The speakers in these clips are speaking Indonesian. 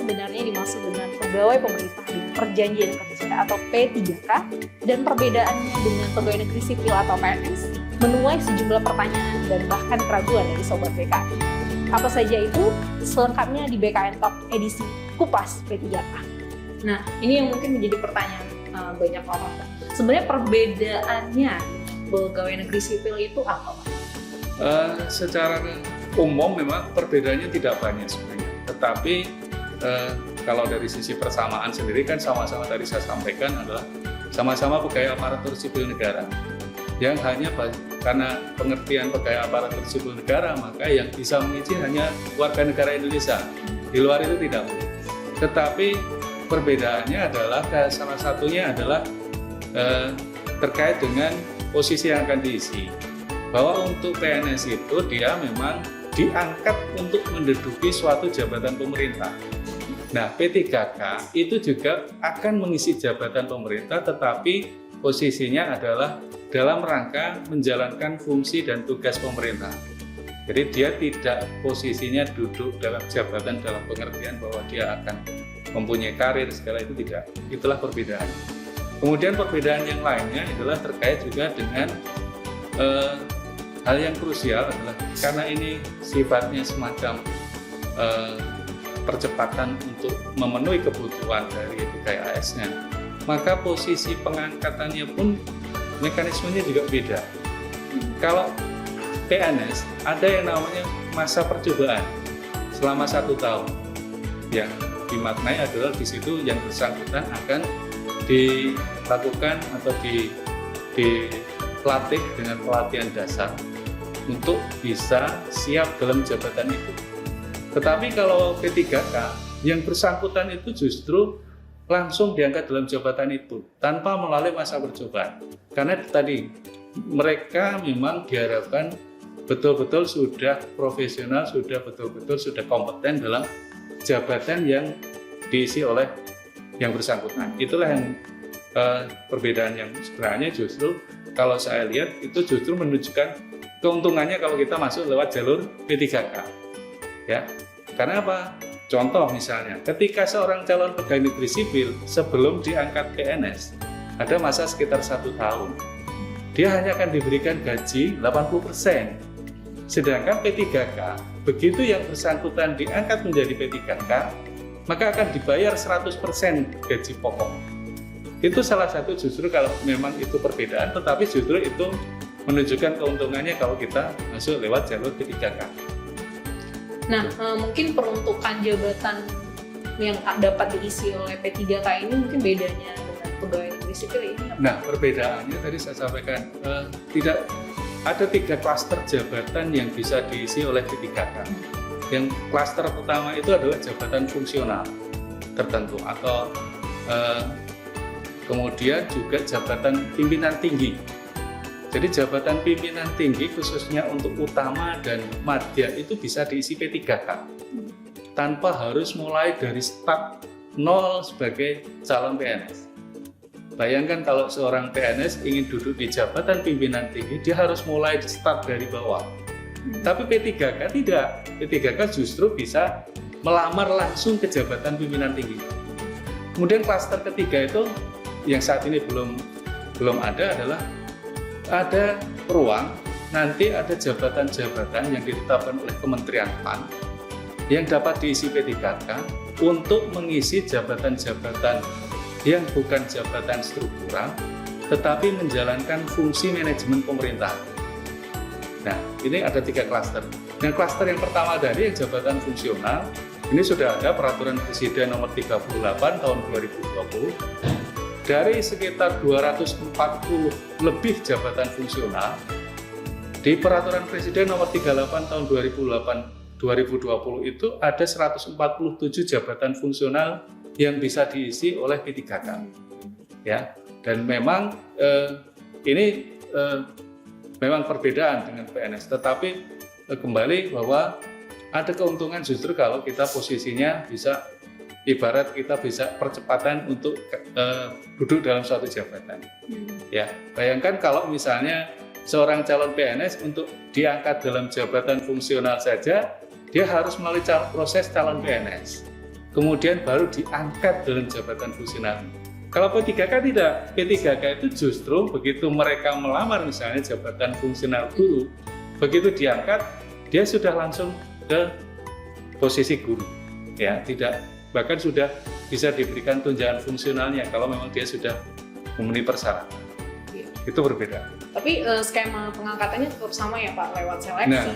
sebenarnya dimaksud dengan pegawai pemerintah dengan perjanjian kerja atau P3K dan perbedaannya dengan pegawai negeri sipil atau PNS menuai sejumlah pertanyaan dan bahkan keraguan dari Sobat BKN. Apa saja itu? Selengkapnya di BKN Talk edisi Kupas P3K. Nah, ini yang mungkin menjadi pertanyaan banyak orang. Sebenarnya perbedaannya pegawai negeri sipil itu apa, Pak? Secara umum memang perbedaannya tidak banyak sebenarnya. Tetapi kalau dari sisi persamaan sendiri kan sama-sama tadi saya sampaikan adalah sama-sama pegawai aparatur sipil negara. Yang hanya karena pengertian pegawai aparatur sipil negara, maka yang bisa mengisi hanya warga negara Indonesia. Di luar itu tidak boleh. Tetapi perbedaannya adalah salah satunya adalah terkait dengan posisi yang akan diisi. Bahwa untuk PNS itu dia memang diangkat untuk menduduki suatu jabatan pemerintah. Nah, P3K itu juga akan mengisi jabatan pemerintah, tetapi posisinya adalah dalam rangka menjalankan fungsi dan tugas pemerintah. Jadi dia tidak posisinya duduk dalam jabatan dalam pengertian bahwa dia akan mempunyai karir segala itu tidak. Itulah perbedaan. Kemudian perbedaan yang lainnya adalah terkait juga dengan hal yang krusial adalah karena ini sifatnya semacam percepatan untuk memenuhi kebutuhan dari pegawai AS-nya, maka posisi pengangkatannya pun mekanismenya juga beda. Kalau PNS ada yang namanya masa percobaan selama 1 tahun, yang dimaknai adalah di situ yang bersangkutan akan dilakukan atau dilatih dengan pelatihan dasar untuk bisa siap dalam jabatan itu. Tetapi kalau P3K yang bersangkutan itu justru langsung diangkat dalam jabatan itu tanpa melalui masa percobaan. Karena tadi mereka memang diharapkan betul-betul sudah profesional, sudah betul-betul sudah kompeten dalam jabatan yang diisi oleh yang bersangkutan. Itulah yang perbedaan yang sebenarnya justru kalau saya lihat itu justru menunjukkan keuntungannya kalau kita masuk lewat jalur P3K. Ya, karena apa? Contoh misalnya, ketika seorang calon pegawai negeri sipil sebelum diangkat PNS ada masa sekitar 1 tahun, dia hanya akan diberikan gaji 80%. Sedangkan P3K, begitu yang bersangkutan diangkat menjadi P3K, maka akan dibayar 100% gaji pokok. Itu salah satu justru kalau memang itu perbedaan, tetapi justru itu menunjukkan keuntungannya kalau kita masuk lewat jalur P3K. Nah, mungkin peruntukan jabatan yang dapat diisi oleh P3K ini mungkin bedanya dengan pegawai negeri sipil ini apa? Nah, perbedaannya tadi saya sampaikan, tidak ada 3 klaster jabatan yang bisa diisi oleh P3K. Yang klaster pertama itu adalah jabatan fungsional tertentu atau kemudian juga jabatan pimpinan tinggi. Jadi jabatan pimpinan tinggi khususnya untuk utama dan madya itu bisa diisi P3K tanpa harus mulai dari start nol sebagai calon PNS. Bayangkan kalau seorang PNS ingin duduk di jabatan pimpinan tinggi, dia harus mulai start dari bawah. Tapi P3K tidak. P3K justru bisa melamar langsung ke jabatan pimpinan tinggi. Kemudian klaster ketiga itu yang saat ini belum ada adalah ada ruang nanti ada jabatan-jabatan yang ditetapkan oleh Kementerian PAN yang dapat diisi P3K untuk mengisi jabatan-jabatan yang bukan jabatan struktural tetapi menjalankan fungsi manajemen pemerintah. Nah, ini ada 3 klaster. Yang klaster yang pertama dari yang jabatan fungsional, ini sudah ada Peraturan Presiden Nomor 38 Tahun 2020. Dari sekitar 240 lebih jabatan fungsional, di Peraturan Presiden Nomor 38 Tahun 2020 itu ada 147 jabatan fungsional yang bisa diisi oleh P3K. Ya, dan memang ini memang perbedaan dengan PNS, tetapi kembali bahwa ada keuntungan justru kalau kita posisinya bisa ibarat kita bisa percepatan untuk duduk dalam suatu jabatan. Ya, bayangkan kalau misalnya seorang calon PNS untuk diangkat dalam jabatan fungsional saja, dia harus melalui proses calon PNS. kemudian baru diangkat dalam jabatan fungsional. Kalau P3K tidak, P3K itu justru begitu mereka melamar misalnya jabatan fungsional guru, begitu diangkat, dia sudah langsung ke posisi guru, ya, tidak, bahkan sudah bisa diberikan tunjangan fungsionalnya kalau memang dia sudah memenuhi persyaratan. Itu berbeda. Tapi skema pengangkatannya tetap sama ya Pak, lewat seleksi? Nah,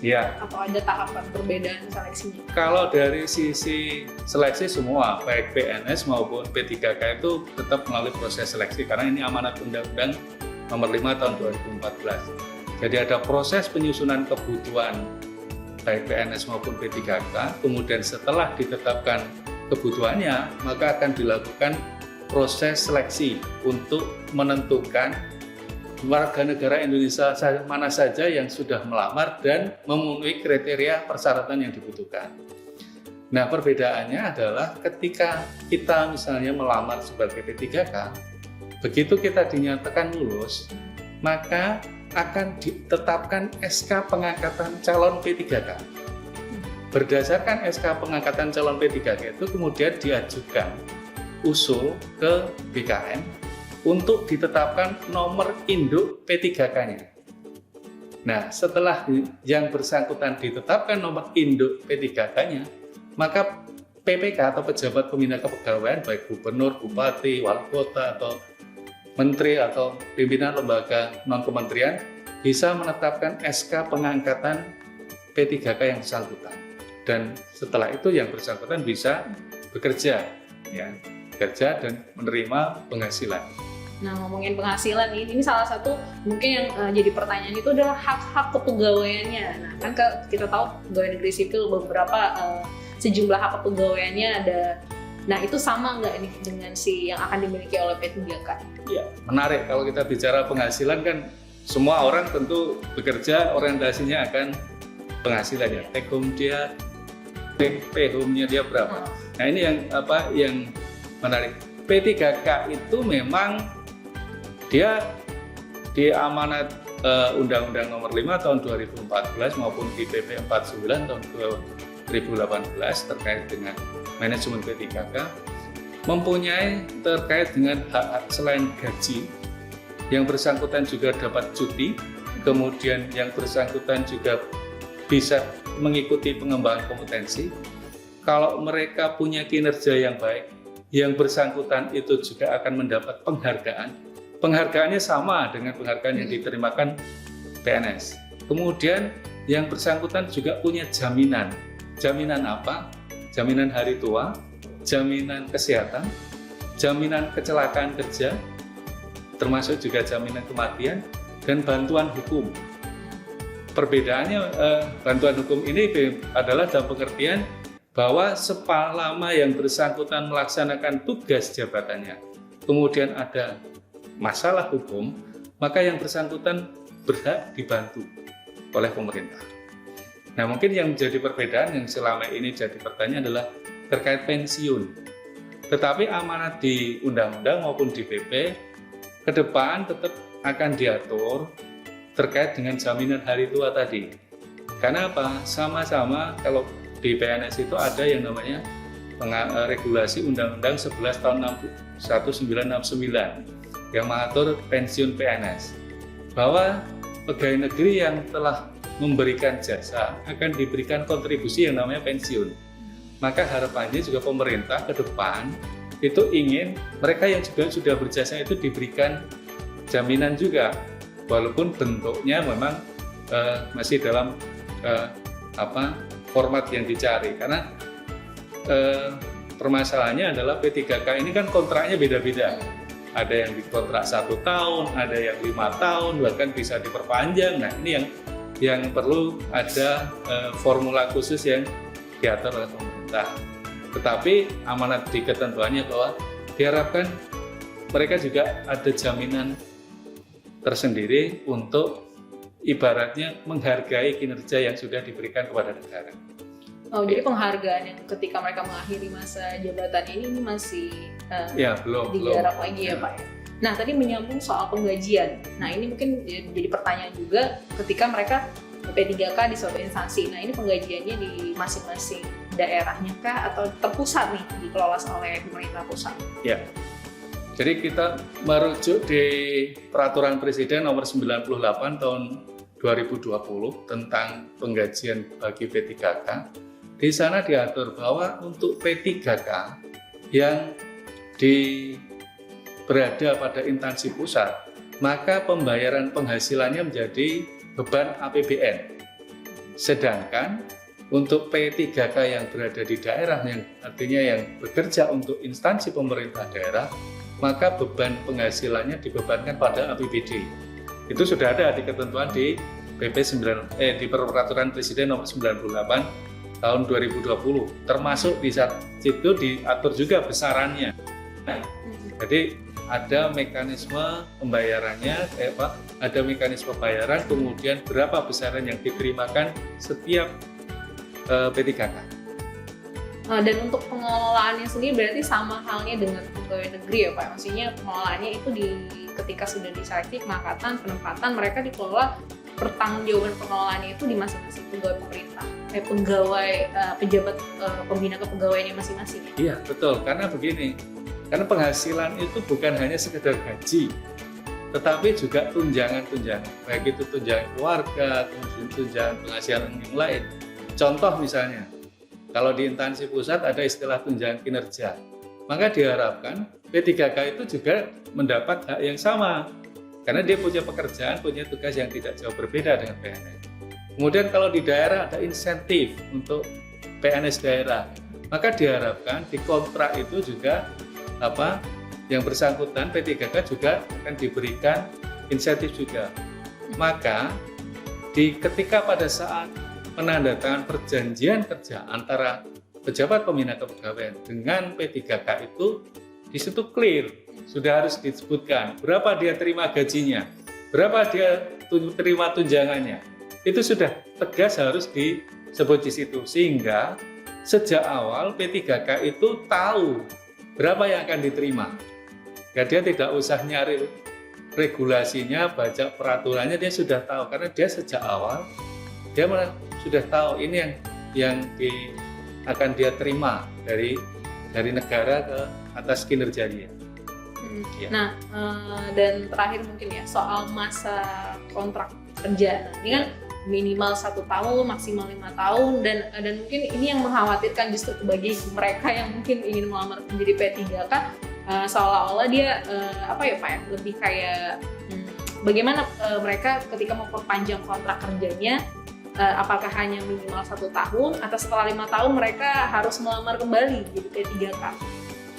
ya. Atau ada tahapan perbedaan seleksinya? Kalau dari sisi seleksi semua, baik PNS maupun P3K itu tetap melalui proses seleksi karena ini amanat Undang-Undang Nomor 5 Tahun 2014. Jadi ada proses penyusunan kebutuhan baik PNS maupun P3K, kemudian setelah ditetapkan kebutuhannya, maka akan dilakukan proses seleksi untuk menentukan warga negara Indonesia mana saja yang sudah melamar dan memenuhi kriteria persyaratan yang dibutuhkan. Nah, perbedaannya adalah ketika kita misalnya melamar sebagai P3K, begitu kita dinyatakan lulus, maka akan ditetapkan SK pengangkatan calon P3K. Berdasarkan SK pengangkatan calon P3K itu kemudian diajukan usul ke BKN untuk ditetapkan nomor induk P3K-nya. Nah, setelah yang bersangkutan ditetapkan nomor induk P3K-nya, maka PPK atau pejabat pembina kepegawaian baik gubernur, bupati, wali kota atau menteri atau pimpinan lembaga non-kementerian bisa menetapkan SK pengangkatan P3K yang bersangkutan. Dan setelah itu yang bersangkutan bisa bekerja, ya, bekerja dan menerima penghasilan. Nah, ngomongin penghasilan ini salah satu mungkin yang jadi pertanyaan itu adalah hak-hak kepegawaiannya. Nah, kan kita tahu pegawai negeri sipil beberapa sejumlah hak kepegawaiannya ada. Nah, itu sama nggak nih dengan si yang akan dimiliki oleh P3K? Ya, menarik kalau kita bicara penghasilan kan semua orang tentu bekerja orientasinya akan penghasilannya. Take home dia, pay home-nya dia berapa. Nah, ini yang menarik. P3K itu memang dia di amanat Undang-Undang Nomor 5 Tahun 2014 maupun di PP 49 Tahun 2018 terkait dengan manajemen P3K mempunyai terkait dengan hak selain gaji, yang bersangkutan juga dapat cuti, kemudian yang bersangkutan juga bisa mengikuti pengembangan kompetensi. Kalau mereka punya kinerja yang baik, yang bersangkutan itu juga akan mendapat penghargaan. Penghargaannya sama dengan penghargaan yang diterimakan PNS. Kemudian yang bersangkutan juga punya jaminan. Jaminan apa? Jaminan hari tua, jaminan kesehatan, jaminan kecelakaan kerja, termasuk juga jaminan kematian, dan bantuan hukum. Perbedaannya, bantuan hukum ini adalah dalam pengertian bahwa selama yang bersangkutan melaksanakan tugas jabatannya, kemudian ada masalah hukum, maka yang bersangkutan berhak dibantu oleh pemerintah. Nah, mungkin yang menjadi perbedaan yang selama ini jadi pertanyaan adalah terkait pensiun. Tetapi amanat di undang-undang maupun di PP ke depan tetap akan diatur terkait dengan jaminan hari tua tadi. Karena apa? Sama-sama kalau di PNS itu ada yang namanya regulasi Undang-Undang 11 tahun 1969 yang mengatur pensiun PNS, bahwa pegawai negeri yang telah memberikan jasa akan diberikan kontribusi yang namanya pensiun. Maka harapannya juga pemerintah ke depan itu ingin mereka yang juga sudah berjasa itu diberikan jaminan juga, walaupun bentuknya memang masih dalam format yang dicari. Karena permasalahannya adalah P3K ini kan kontraknya beda-beda. Ada yang dikontrak 1 tahun, ada yang 5 tahun, bahkan bisa diperpanjang. Nah, ini yang perlu ada formula khusus yang diatur oleh pemerintah. Tetapi amanat di ketentuannya bahwa diharapkan mereka juga ada jaminan tersendiri untuk ibaratnya menghargai kinerja yang sudah diberikan kepada negara. Oh, jadi penghargaan yang ketika mereka mengakhiri masa jabatan ini masih belum digarap lagi ya Pak. Nah, tadi menyambung soal penggajian. Nah, ini mungkin jadi pertanyaan juga ketika mereka P3K di suatu instansi. Nah, ini penggajiannya di masing-masing daerahnya kah atau terpusat nih dikelola oleh pemerintah pusat? Ya. Jadi kita merujuk di Peraturan Presiden Nomor 98 Tahun 2020 tentang penggajian bagi P3K. Di sana diatur bahwa untuk P3K yang berada pada instansi pusat, maka pembayaran penghasilannya menjadi beban APBN. Sedangkan untuk P3K yang berada di daerah, yang artinya yang bekerja untuk instansi pemerintah daerah, maka beban penghasilannya dibebankan pada APBD. Itu sudah ada di ketentuan di di Peraturan Presiden Nomor 98 Tahun 2020. Termasuk di situ diatur juga besarannya. Nah, jadi ada mekanisme pembayarannya, ada mekanisme bayaran, kemudian berapa besaran yang diterimakan setiap P3K. Dan untuk pengelolaannya sendiri berarti sama halnya dengan pegawai negeri ya Pak? Maksudnya pengelolaannya itu ketika sudah diseleksi pengangkatan, penempatan, mereka dikelola, pertanggungjawaban pengelolaannya itu di masing-masing pegawai pemerintah, pejabat pembina kepegawaiannya masing-masing. Iya betul, karena begini, karena penghasilan itu bukan hanya sekedar gaji, tetapi juga tunjangan-tunjangan, baik itu tunjangan keluarga, kemudian tunjangan penghasilan yang lain. Contoh misalnya, kalau di instansi pusat ada istilah tunjangan kinerja, maka diharapkan P3K itu juga mendapat hak yang sama, karena dia punya pekerjaan, punya tugas yang tidak jauh berbeda dengan PNS. Kemudian kalau di daerah ada insentif untuk PNS daerah, maka diharapkan di kontrak itu juga yang bersangkutan P3K juga akan diberikan insentif juga. Maka ketika pada saat penandatangan perjanjian kerja antara pejabat pembina kepegawaian dengan P3K itu di situ clear, sudah harus disebutkan berapa dia terima gajinya, berapa dia terima tunjangannya. Itu sudah tegas harus disebut di situ, sehingga sejak awal P3K itu tahu berapa yang akan diterima. Ya, dia tidak usah nyari regulasinya, baca peraturannya, dia sudah tahu karena dia sejak awal dia sudah tahu ini yang akan dia terima dari negara ke atas kinerja dia. Ya. Nah, dan terakhir mungkin ya soal masa kontrak kerja. Ini kan minimal 1 tahun, maksimal 5 tahun, dan mungkin ini yang mengkhawatirkan justru bagi mereka yang mungkin ingin melamar menjadi P3K, seolah-olah dia Pak ya, lebih kayak bagaimana mereka ketika memperpanjang kontrak kerjanya. Apakah hanya minimal 1 tahun atau setelah 5 tahun mereka harus melamar kembali jadi P3K?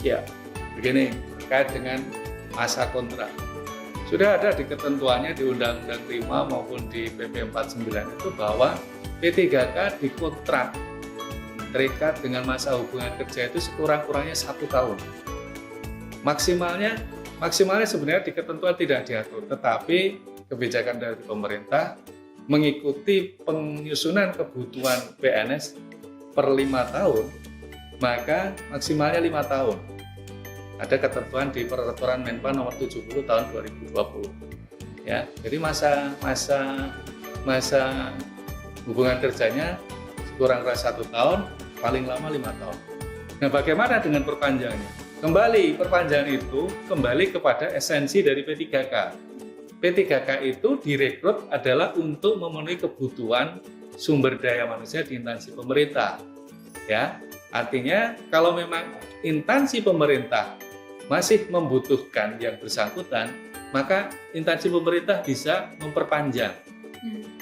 Ya, begini, terkait dengan masa kontrak. Sudah ada di ketentuannya di Undang-Undang 5 maupun di PP 49 itu bahwa P3K dikontrak terikat dengan masa hubungan kerja itu sekurang-kurangnya 1 tahun. Maksimalnya sebenarnya di ketentuan tidak diatur, tetapi kebijakan dari pemerintah mengikuti penyusunan kebutuhan PNS per 5 tahun, maka maksimalnya 5 tahun. Ada ketentuan di Peraturan Menpan Nomor 70 Tahun 2020. Ya, jadi masa hubungan kerjanya kurang-kurang 1 tahun, paling lama 5 tahun. Nah, bagaimana dengan perpanjangannya? Kembali perpanjangan itu kembali kepada esensi dari P3K. P3K itu direkrut adalah untuk memenuhi kebutuhan sumber daya manusia di instansi pemerintah. Ya, artinya kalau memang instansi pemerintah masih membutuhkan yang bersangkutan, maka instansi pemerintah bisa memperpanjang.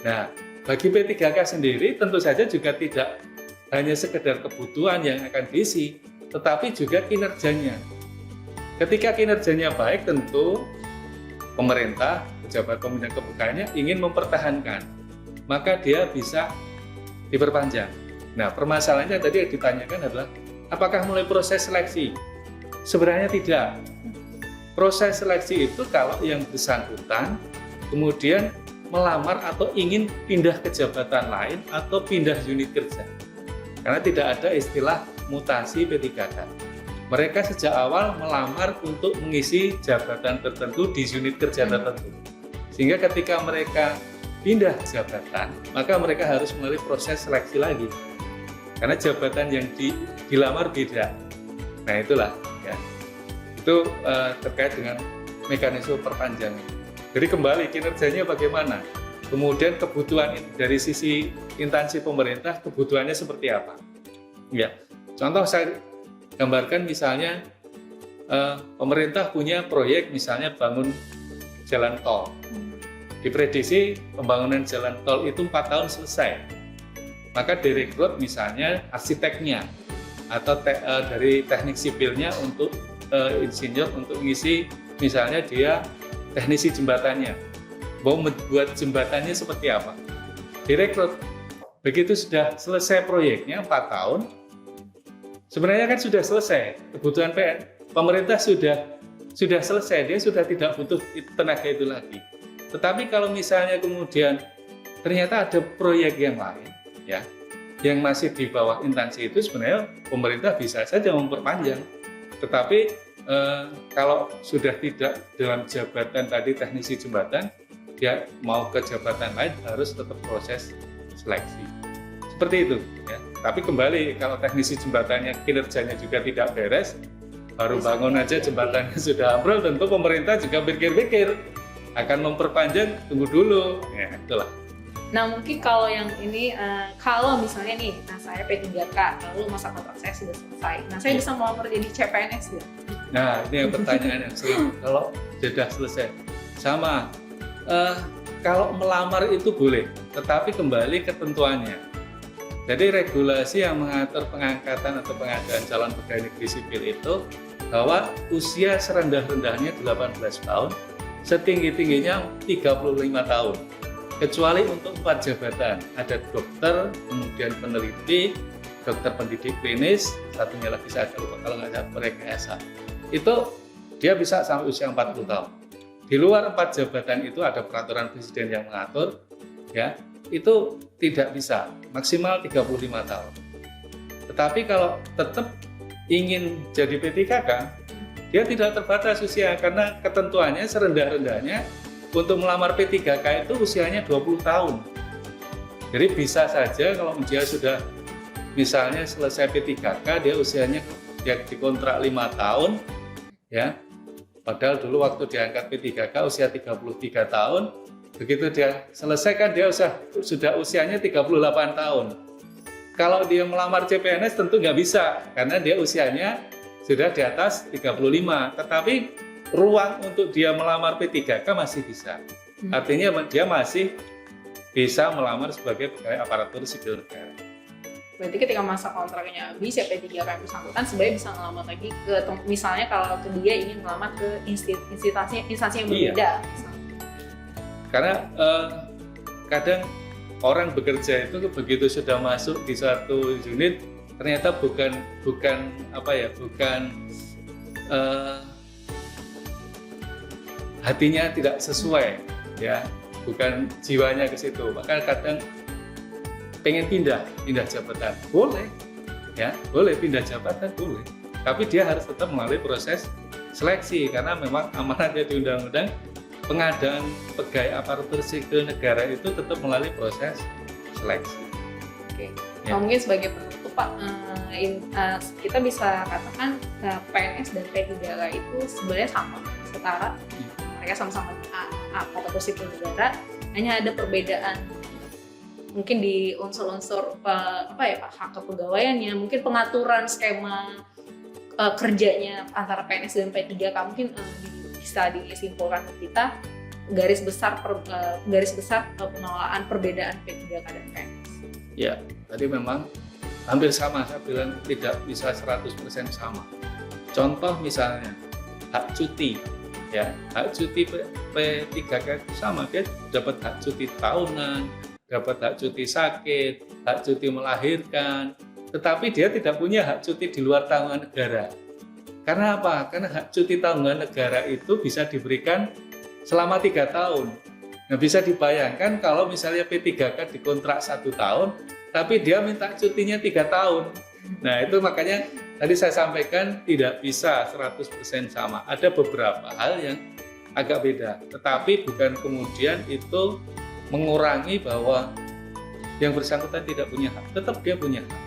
Nah, bagi P3K sendiri tentu saja juga tidak hanya sekedar kebutuhan yang akan diisi, tetapi juga kinerjanya. Ketika kinerjanya baik, tentu pemerintah, pejabat pembina kepegawaiannya ingin mempertahankan, maka dia bisa diperpanjang. Nah, permasalahannya tadi yang ditanyakan adalah apakah mulai proses seleksi? Sebenarnya tidak. Proses seleksi itu kalau yang bersangkutan kemudian melamar atau ingin pindah ke jabatan lain atau pindah unit kerja. Karena tidak ada istilah mutasi P3K. Mereka sejak awal melamar untuk mengisi jabatan tertentu di unit kerja tertentu. Sehingga ketika mereka pindah jabatan, maka mereka harus melalui proses seleksi lagi. karena jabatan yang dilamar beda. Nah itulah ya, itu terkait dengan mekanisme perpanjangan. Jadi kembali kinerjanya bagaimana, kemudian kebutuhan dari sisi instansi pemerintah kebutuhannya seperti apa. Ya, contoh saya gambarkan misalnya pemerintah punya proyek misalnya bangun jalan tol. Diprediksi pembangunan jalan tol itu 4 tahun selesai. Maka direkrut misalnya arsiteknya atau dari teknik sipilnya untuk insinyur untuk mengisi misalnya dia teknisi jembatannya. Mau membuat jembatannya seperti apa? Direkrut. Begitu sudah selesai proyeknya 4 tahun, sebenarnya kan sudah selesai. Kebutuhan pemerintah sudah selesai, dia sudah tidak butuh tenaga itu lagi. Tetapi kalau misalnya kemudian ternyata ada proyek yang lain, ya, yang masih di bawah instansi itu, sebenarnya pemerintah bisa saja memperpanjang. Tetapi kalau sudah tidak dalam jabatan tadi teknisi jembatan, dia mau ke jabatan lain harus tetap proses seleksi. Seperti itu. Ya. Tapi kembali kalau teknisi jembatannya kinerjanya juga tidak beres, baru bangun aja jembatannya sudah ambrol, tentu pemerintah juga pikir-pikir akan memperpanjang, tunggu dulu. Ya, itulah. Nah mungkin kalau yang ini, kalau misalnya nih, nah saya P3K, lalu masa kontrak saya sudah selesai, nah saya bisa melamar jadi CPNS ya? Nah ini yang pertanyaan yang sering, kalau sudah selesai. Sama, kalau melamar itu boleh, tetapi kembali ketentuannya. Jadi regulasi yang mengatur pengangkatan atau pengadaan calon pegawai negeri sipil itu, bahwa usia serendah-rendahnya 18 tahun, setinggi-tingginya 35 tahun. Kecuali untuk 4 jabatan, ada dokter, kemudian peneliti, dokter pendidik klinis, satunya lagi saya lupa kalau nggak ada rekayasa. Itu dia bisa sampai usia 40 tahun. Di luar 4 jabatan itu ada peraturan presiden yang mengatur, ya itu tidak bisa, maksimal 35 tahun. Tetapi kalau tetap ingin jadi P3K, dia tidak terbatas usia karena ketentuannya serendah-rendahnya. Untuk melamar P3K itu usianya 20 tahun. Jadi bisa saja kalau dia sudah misalnya selesai P3K, dia usianya dia dikontrak 5 tahun, ya. Padahal dulu waktu diangkat P3K usia 33 tahun, begitu dia selesai kan dia sudah usianya 38 tahun. Kalau dia melamar CPNS tentu nggak bisa, karena dia usianya sudah di atas 35. Tetapi ruang untuk dia melamar P3K masih bisa. Artinya dia masih bisa melamar sebagai pegawai aparatur sipil negara. Berarti ketika masa kontraknya habis ya P3K yang bersangkutan sebenarnya bisa ngelamar lagi ke, misalnya kalau dia ingin melamar ke instansi yang berbeda. Iya. Karena kadang orang bekerja itu begitu sudah masuk di satu unit ternyata bukan hatinya tidak sesuai, ya, bukan jiwanya ke situ. Maka kadang pengen pindah jabatan, boleh, ya, boleh pindah jabatan, boleh. Tapi dia harus tetap melalui proses seleksi karena memang amanatnya di undang-undang pengadaan pegawai aparatur sipil negara itu tetap melalui proses seleksi. Oke. Ya. Mungkin sebagai penutup Pak, kita bisa katakan PNS dan P3K itu sebenarnya sama, setara. Mereka sama-sama aparatur sipil negara, hanya ada perbedaan mungkin di unsur-unsur hak kepegawaiannya, mungkin pengaturan skema kerjanya antara PNS dan P3K mungkin bisa disimpulkan ke kita garis besar pengelolaan perbedaan P3K dan PNS. Ya, tadi memang hampir sama, saya bilang tidak bisa 100% sama. Contoh misalnya hak cuti. Ya, hak cuti P3K itu sama, dia dapat hak cuti tahunan, dapat hak cuti sakit, hak cuti melahirkan, tetapi dia tidak punya hak cuti di luar tanggungan negara. Karena apa? Karena hak cuti tanggungan negara itu bisa diberikan selama 3 tahun. Nah, bisa dibayangkan kalau misalnya P3K dikontrak 1 tahun, tapi dia minta cutinya 3 tahun. Nah, itu makanya tadi saya sampaikan tidak bisa 100% sama. Ada beberapa hal yang agak beda. Tetapi bukan kemudian itu mengurangi bahwa yang bersangkutan tidak punya hak. Tetap dia punya hak.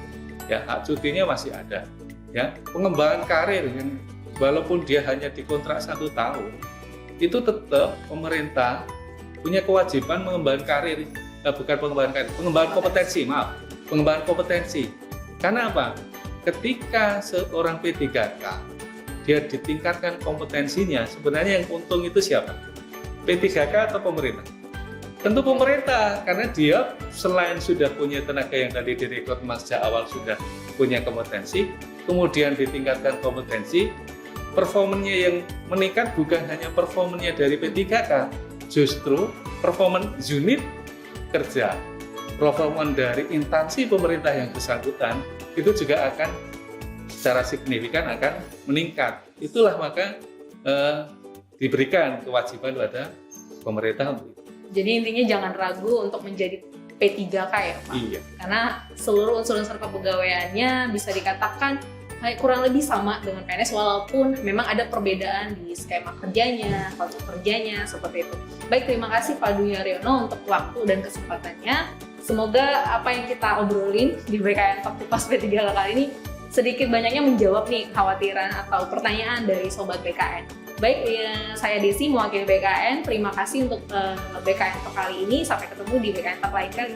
ya hak cutinya masih ada. Ya, pengembangan karir yang walaupun dia hanya dikontrak 1 tahun, itu tetap pemerintah punya kewajiban mengembangkan karir, bukan pengembangan karir, pengembangan kompetensi, maaf, pengembangan kompetensi. Karena apa? Ketika seorang P3K dia ditingkatkan kompetensinya, sebenarnya yang untung itu siapa? P3K atau pemerintah? Tentu pemerintah, karena dia selain sudah punya tenaga yang tadi direkrut sejak awal sudah punya kompetensi, kemudian ditingkatkan kompetensi, performanya yang meningkat bukan hanya performanya dari P3K, justru performance unit kerja, performance dari instansi pemerintah yang bersangkutan itu juga akan secara signifikan akan meningkat. Itulah maka diberikan kewajiban pada pemerintah untuk itu. Jadi intinya jangan ragu untuk menjadi P3K ya Pak? Iya. Karena seluruh unsur-unsur kepegawaiannya bisa dikatakan kurang lebih sama dengan PNS walaupun memang ada perbedaan di skema kerjanya, kultur kerjanya, seperti itu. Baik, terima kasih Pak Dwi Haryono untuk waktu dan kesempatannya. Semoga apa yang kita obrolin di BKN Talk Kupas P3K kali ini sedikit banyaknya menjawab nih kekhawatiran atau pertanyaan dari Sobat BKN. Baik, saya Desi mewakili BKN. Terima kasih untuk BKN Talk kali ini. Sampai ketemu di BKN Talk lain kali.